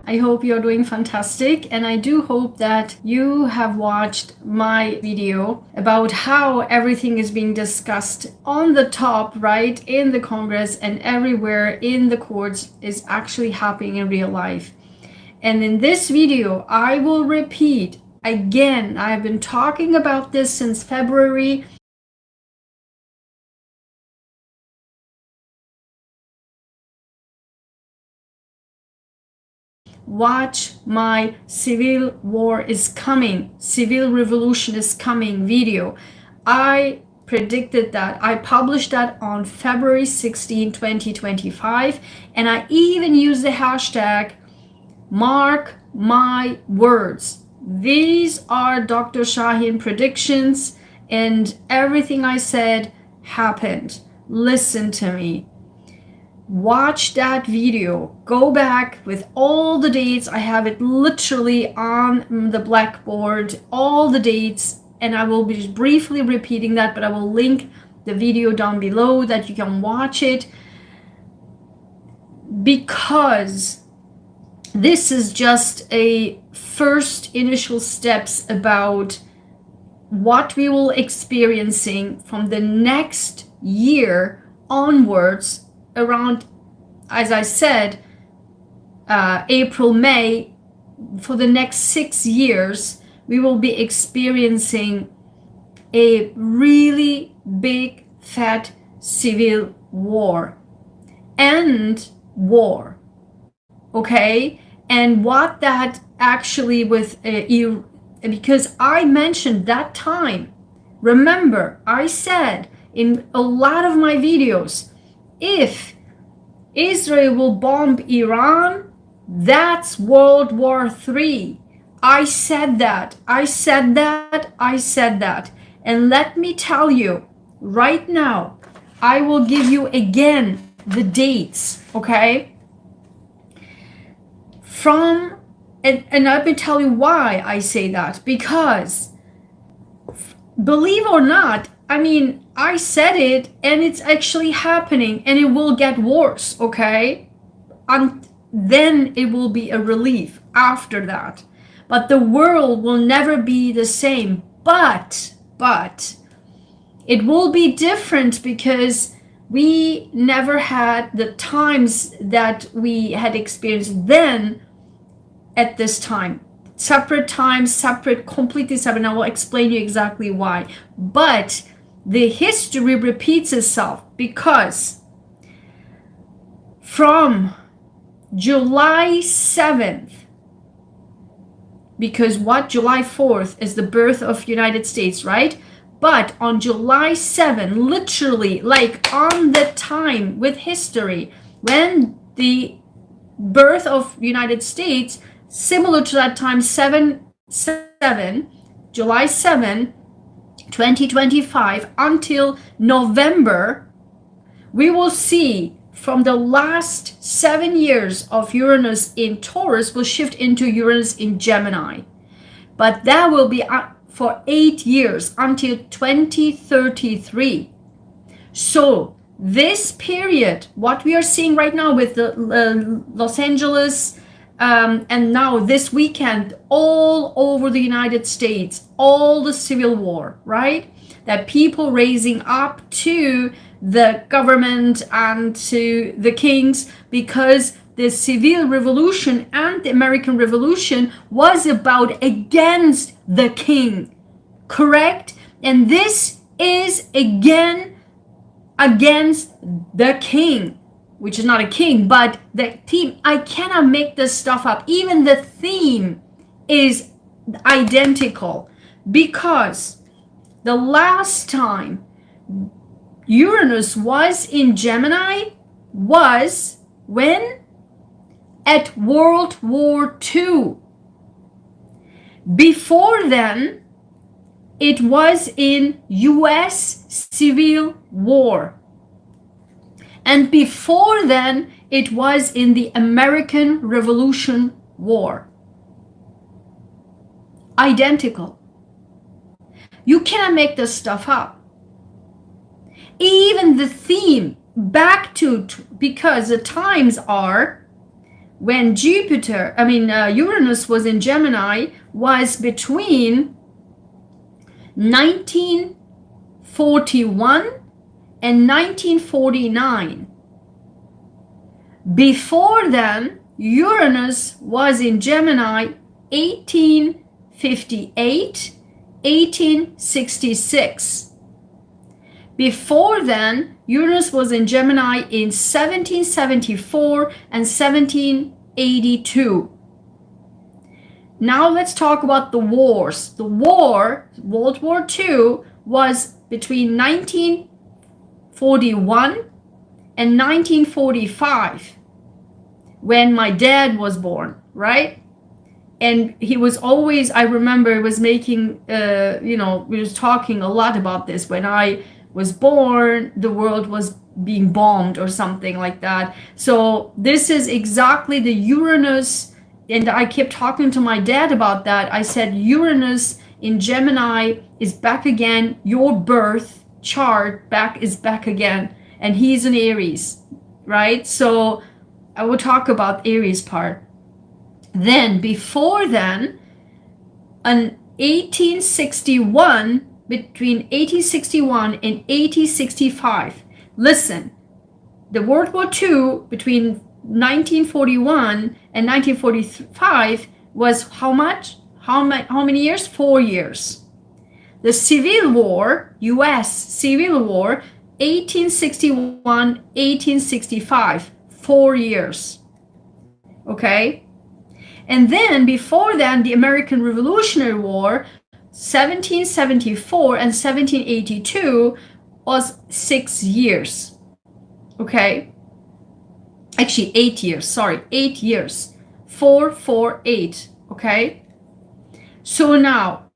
I hope you're doing fantastic, and I do hope that you have watched my video about how everything is being discussed on the top, right, in the Congress and everywhere in the courts is actually happening in real life. And in this video, I will repeat again, I've been talking about this since February. Watch my civil war is coming, civil revolution is coming video. I predicted that. I published that on February 16, 2025, and I even used the hashtag mark my words. These are Dr. Sahin predictions, and everything I said happened. Listen to me. Watch that video, go back with all the dates. I have it literally on the blackboard, all the dates, and I will be just briefly repeating that, but I will link the video down below that you can watch it, because this is just a first initial steps about what we will experiencing from the next year onwards, around, as I said, April, May. For the next 6 years, we will be experiencing a really big, fat civil war. And war. Okay? And what that actually with, because I mentioned that time, remember, I said in a lot of my videos, if Israel will bomb Iran, that's World War III. I said that. And let me tell you, right now, I will give you again the dates, okay? And let me tell you why I say that. Because, believe or not, I mean, I said it and it's actually happening, and it will get worse, okay? And then it will be a relief after that. But the world will never be the same. But it will be different, because we never had the times that we had experienced then at this time. Separate times, separate, completely separate. And I will explain you exactly why. But the history repeats itself, because from July 7th, because what, July 4th is the birth of United States, right? But on July 7th, literally like on the time with history, when the birth of United States, similar to that time, July 7, 2025 until November, we will see from the last 7 years of Uranus in Taurus will shift into Uranus in Gemini. But that will be for 8 years until 2033. So this period, what we are seeing right now with the Los Angeles, and now this weekend, all over the United States, all the civil war, right? That people raising up to the government and to the kings, because the civil revolution and the American Revolution was about against the king, correct? And this is again against the king, which is not a king, but the theme. I cannot make this stuff up. Even the theme is identical, because the last time Uranus was in Gemini was when? At World War II. Before then, it was in US Civil War. And before then, it was in the American Revolution War. Identical. You cannot make this stuff up. Even the theme, back to, because the times are when Uranus was in Gemini was between 1941 and 1949. Before then, Uranus was in Gemini 1858, 1866. Before then, Uranus was in Gemini in 1774 and 1782. Now let's talk about the wars. The war, World War II, was between 1941 and 1945, when my dad was born, right? And he was always, I remember, was making, we was talking a lot about this. When I was born, the world was being bombed or something like that. So this is exactly the Uranus, and I kept talking to my dad about that. I said, Uranus in Gemini is back again. Your birth chart is back again. And he's in Aries, right? So I will talk about Aries part. Then, before then, in 1861, between 1861 and 1865, listen, the World War II between 1941 and 1945 was how much? How many years? 4 years. The Civil War, US Civil War, 1861, 1865, 4 years. Okay? And then before then, the American Revolutionary War, 1774 and 1782, was 6 years. Okay? Actually, 8 years. Sorry, 8 years. 4, 4, 8. Okay? So now,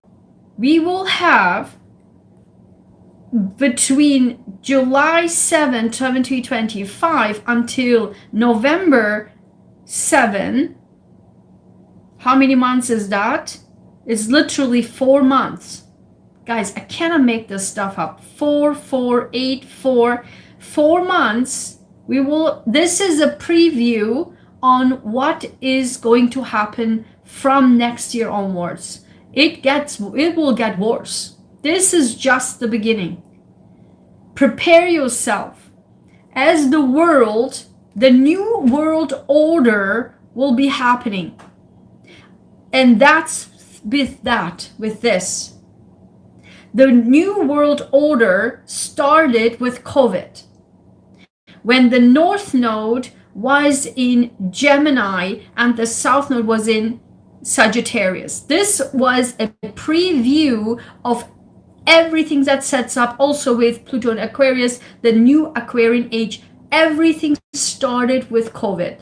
we will have between July 7, 2025 until November 7, how many months is that? It's literally 4 months. Guys, I cannot make this stuff up. 4, 4, 8, 4. 4 months. This is a preview on what is going to happen from next year onwards. It will get worse. This is just the beginning. Prepare yourself. As the new world order will be happening. And that's with this. The new world order started with COVID. When the North Node was in Gemini and the South Node was in Sagittarius. This was a preview of everything that sets up also with Pluto and Aquarius, the new Aquarian age. Everything started with COVID.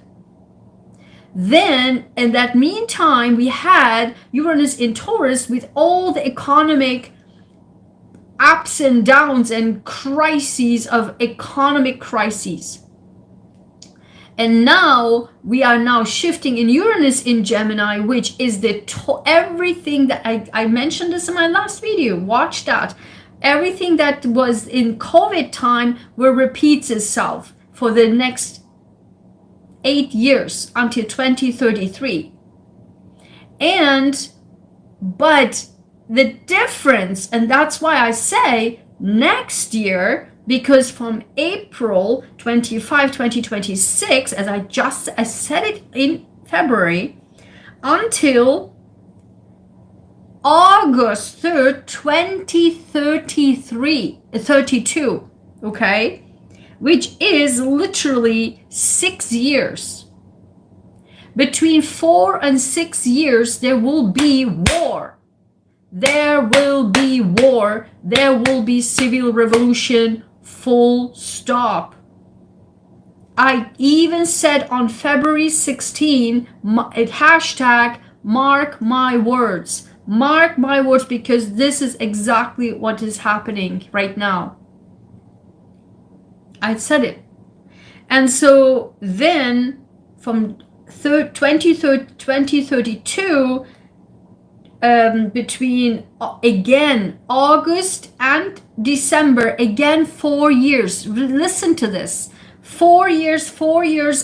Then, in that meantime, we had Uranus in Taurus with all the economic ups and downs and crises of economic crises. And now we are now shifting in Uranus in Gemini, which is everything that I mentioned this in my last video. Watch that. Everything that was in COVID time will repeat itself for the next 8 years until 2033. But the difference, and that's why I say next year, because from April 25, 2026, as I said it in February, until August 3rd, 32, okay? Which is literally 6 years. Between 4 and 6 years, there will be war. There will be war. There will be civil revolution. Full stop. I even said on February 16, hashtag mark my words. Mark my words, because this is exactly what is happening right now. I said it. And so then from 2032, between again August and December, again 4 years. Listen to this. 4 years,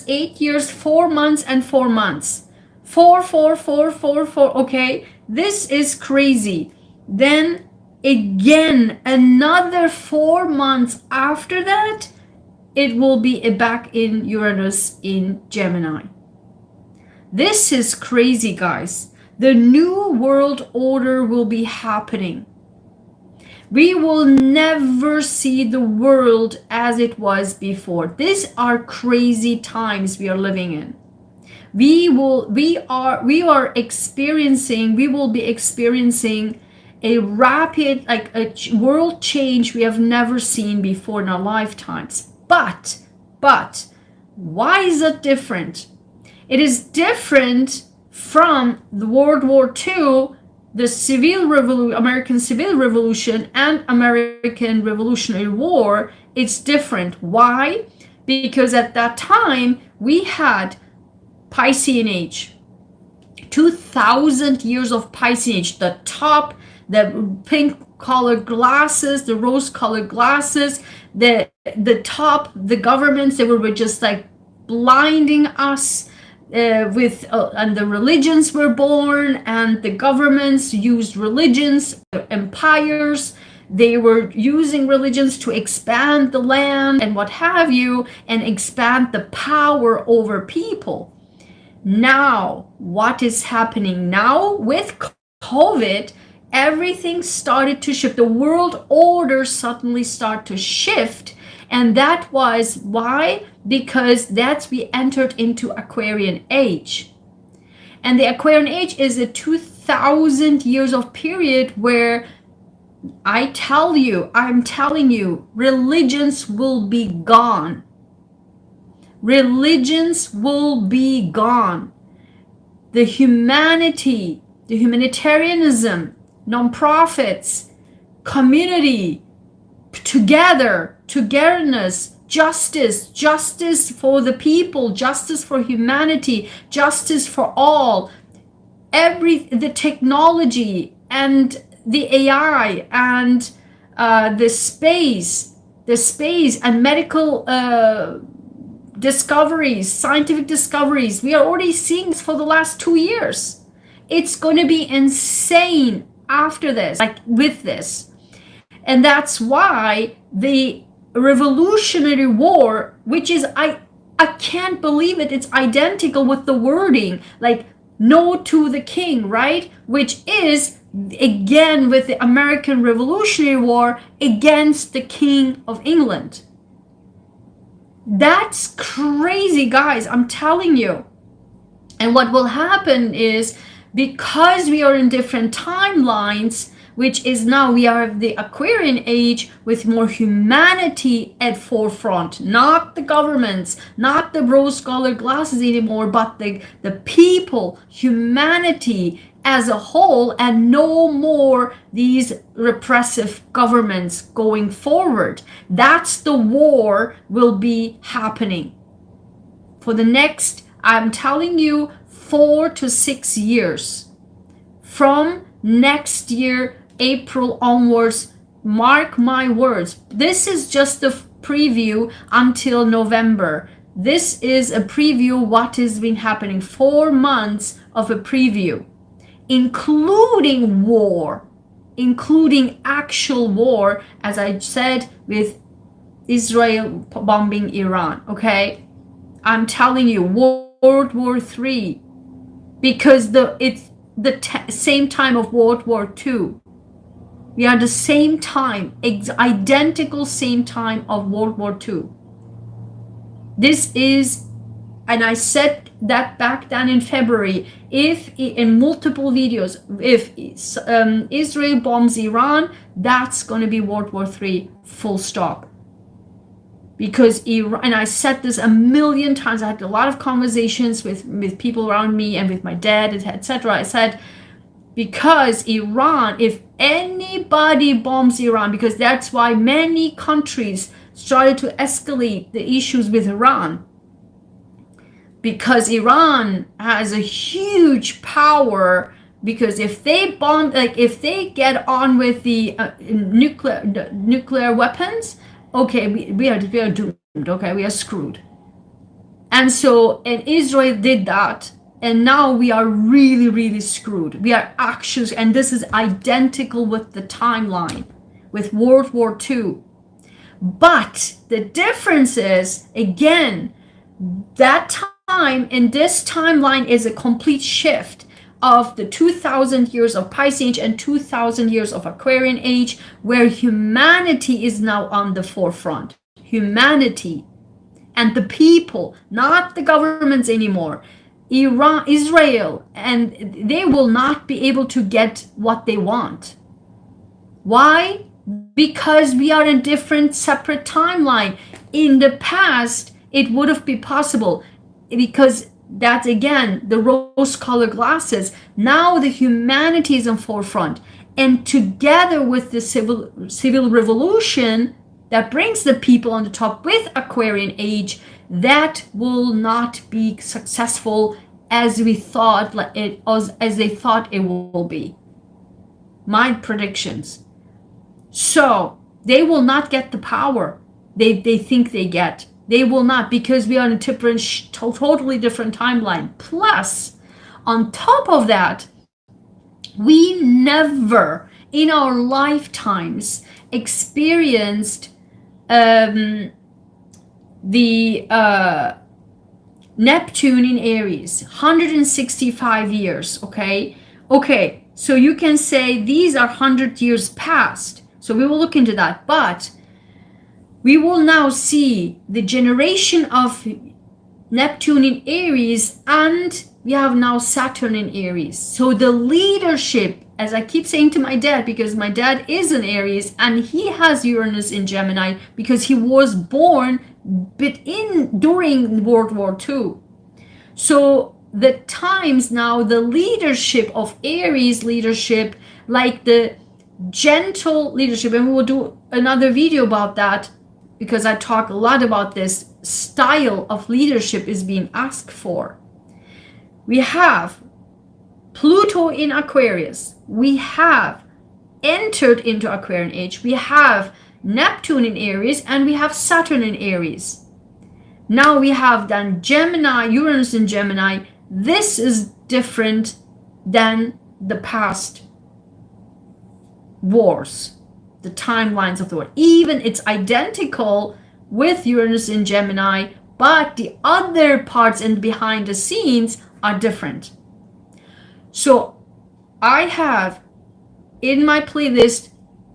8 years, 4 months, and 4 months. Four, four, four, four, four. Okay, this is crazy. Then again, another 4 months after that, it will be back in Uranus in Gemini. This is crazy, guys. The new world order will be happening. We will never see the world as it was before. These are crazy times we are living in. We will be experiencing a rapid, like a world change we have never seen before in our lifetimes. But why is it different? It is different from the World War II, the American Civil Revolution, and American Revolutionary War. It's different. Why? Because at that time we had Piscean Age, 2,000 years of Piscean Age. The top, the pink colored glasses, the rose colored glasses, the top, the governments, they were just like blinding us with and the religions were born, and the governments used religions, empires, they were using religions to expand the land and what have you, and expand the power over people. Now, what is happening now with COVID? Everything started to shift. The world order suddenly started to shift. And that was why? Because we entered into Aquarian Age. And the Aquarian Age is a 2,000 years of period where I'm telling you, religions will be gone. Religions will be gone. The humanity, the humanitarianism, non-profits, community, togetherness, justice for the people, justice for humanity, justice for all, the technology and the AI and the space and medical discoveries, scientific discoveries. We are already seeing this for the last 2 years. It's going to be insane after this, like with this. And that's why the Revolutionary War, which is, I can't believe it, it's identical with the wording, like no to the king, right? Which is, again, with the American Revolutionary War against the King of England. That's crazy, guys, I'm telling you. And what will happen is, because we are in different timelines, which is now we are the Aquarian Age with more humanity at forefront, not the governments, not the rose-colored glasses anymore, but the people, humanity as a whole, and no more these repressive governments going forward. That's the war will be happening for the next, I'm telling you, 4 to 6 years. From next year, April onwards, mark my words. This is just a preview until November. This is a preview what has been happening. 4 months of a preview, including war, including actual war, as I said, with Israel bombing Iran, okay? I'm telling you, World War III, because it's the same time of World War II. We are the same time, identical same time of World War II. This is, and I said that back then in February, if in multiple videos, if Israel bombs Iran, that's going to be World War III, full stop. Because Iran, and I said this a million times, I had a lot of conversations with people around me and with my dad, etc. I said, because Iran, if anybody bombs Iran, because that's why many countries started to escalate the issues with Iran, because Iran has a huge power. Because if they bomb, like if they get on with the nuclear weapons, okay, we are doomed. okay? We are screwed. And so, and Israel did that. And now we are really, really screwed. We are actually, and this is identical with the timeline, with World War II. But the difference is, again, that time in this timeline is a complete shift of the 2000 years of Piscean Age and 2000 years of Aquarian Age, where humanity is now on the forefront. Humanity and the people, not the governments anymore. Iran, Israel, and they will not be able to get what they want. Why? Because we are in different separate timeline. In the past, it would have been possible because that's again the rose-colored glasses. Now the humanity is in forefront, and together with the civil revolution that brings the people on the top with Aquarian Age, that will not be successful as we thought it, as they thought it will be. My predictions. So they will not get the power they think they get. They will not, because we are in a different, totally different timeline. Plus, on top of that, we never in our lifetimes experienced the Neptune in Aries, 165 years, okay? Okay, so you can say these are 100 years past. So we will look into that. But we will now see the generation of Neptune in Aries, and we have now Saturn in Aries. So the leadership, as I keep saying to my dad, because my dad is in Aries and he has Uranus in Gemini because he was born during World War II. So the times now, the leadership of Aries leadership, like the gentle leadership, and we will do another video about that because I talk a lot about this style of leadership is being asked for. We have Pluto in Aquarius. We have entered into Aquarian Age. We have Neptune in Aries, and we have Saturn in Aries. Now we have done Gemini, Uranus in Gemini. This is different than the past wars, the timelines of the war. Even it's identical with Uranus in Gemini, but the other parts and behind the scenes are different. So I have in my playlist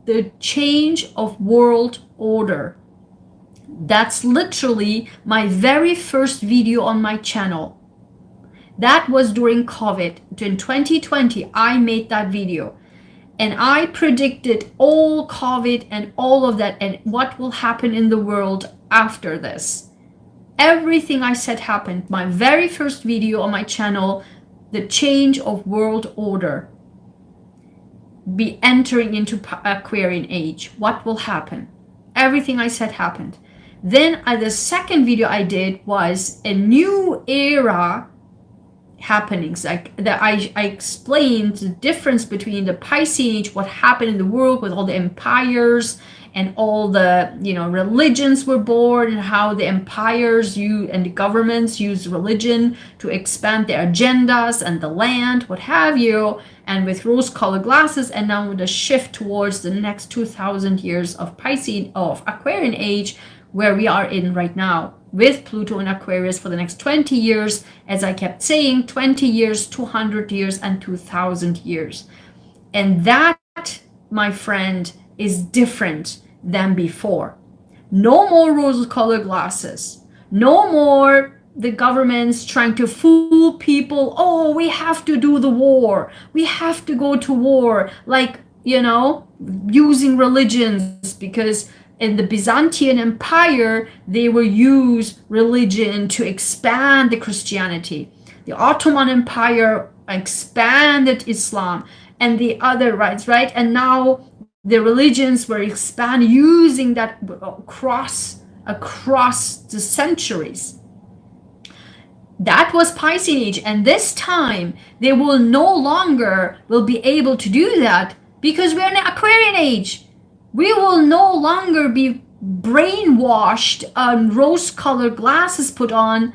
the change of world order. That's literally my very first video on my channel. That was during COVID. In 2020, I made that video. And I predicted all COVID and all of that and what will happen in the world after this. Everything I said happened. My very first video on my channel, the change of world order. Be entering into Aquarian Age. What will happen? Everything I said happened. Then the second video I did was a new era happenings, like that I explained the difference between the Piscean Age, what happened in the world with all the empires and all the religions were born, and how the empires and the governments use religion to expand their agendas and the land, what have you, and with rose-colored glasses, and now with a shift towards the next 2000 years of Aquarian Age, where we are in right now, with Pluto in Aquarius for the next 20 years, as I kept saying, 20 years, 200 years, and 2000 years. And that, my friend, is different than before. No more rose-colored glasses. No more the government's trying to fool people. Oh, we have to do the war. We have to go to war. Like, using religions, because in the Byzantine Empire, they will use religion to expand the Christianity. The Ottoman Empire expanded Islam and the other rights, right? And now the religions were expanded using that across the centuries. That was Piscean Age, and this time they will no longer be able to do that because we're in the Aquarian Age. We will no longer be brainwashed, rose-colored glasses put on,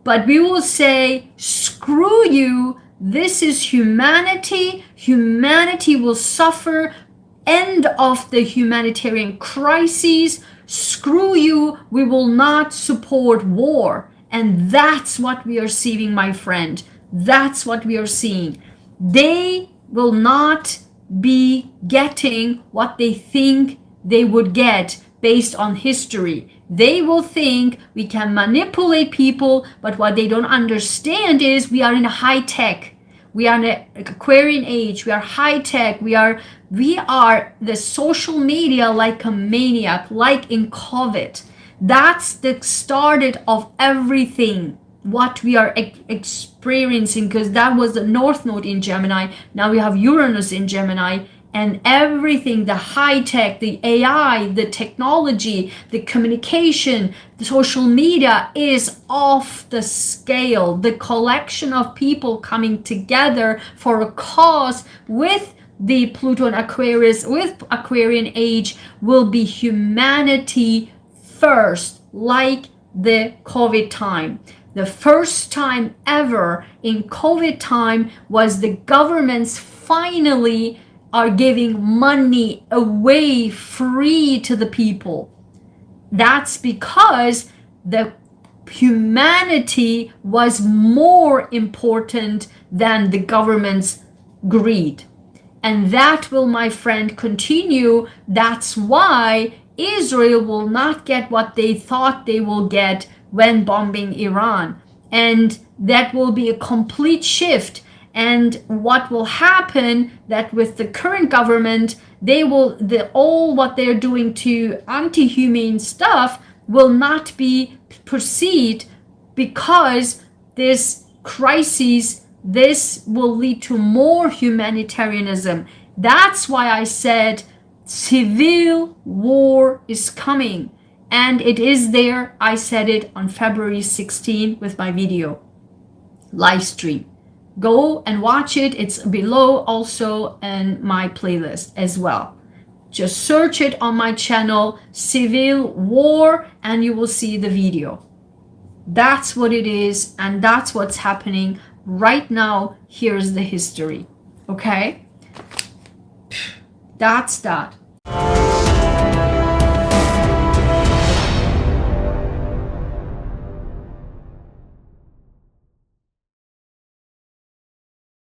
but we will say, screw you, this is humanity, humanity will suffer, end of the humanitarian crises, screw you, we will not support war. And that's what we are seeing, my friend. That's what we are seeing. They will not be getting what they think they would get based on history. They will think we can manipulate people, but what they don't understand is we are in a high tech. We are in an Aquarian age. We are high tech. We are the social media like a maniac, like in COVID. That's the start of everything, what we are experiencing, because that was the North Node in Gemini. Now we have Uranus in Gemini, and everything, the high tech, the AI, the technology, the communication, the social media is off the scale. The collection of people coming together for a cause with the Pluto and Aquarius, with Aquarian age, will be humanity first, like the COVID time. The first time ever in COVID time was the governments finally are giving money away free to the people. That's because the humanity was more important than the government's greed. And that will, my friend, continue. That's why Israel will not get what they thought they will get when bombing Iran. And that will be a complete shift. And what will happen that with the current government, they will, all what they're doing to anti-humane stuff will not be proceed, because this crisis, this will lead to more humanitarianism. That's why I said civil war is coming, and it is there. I said it on February 16 with my video live stream. Go and watch it. It's below also in my playlist as well. Just search it on my channel, civil war, and you will see the video. That's what it is, and that's what's happening right now. Here's the history. Okay? That's that.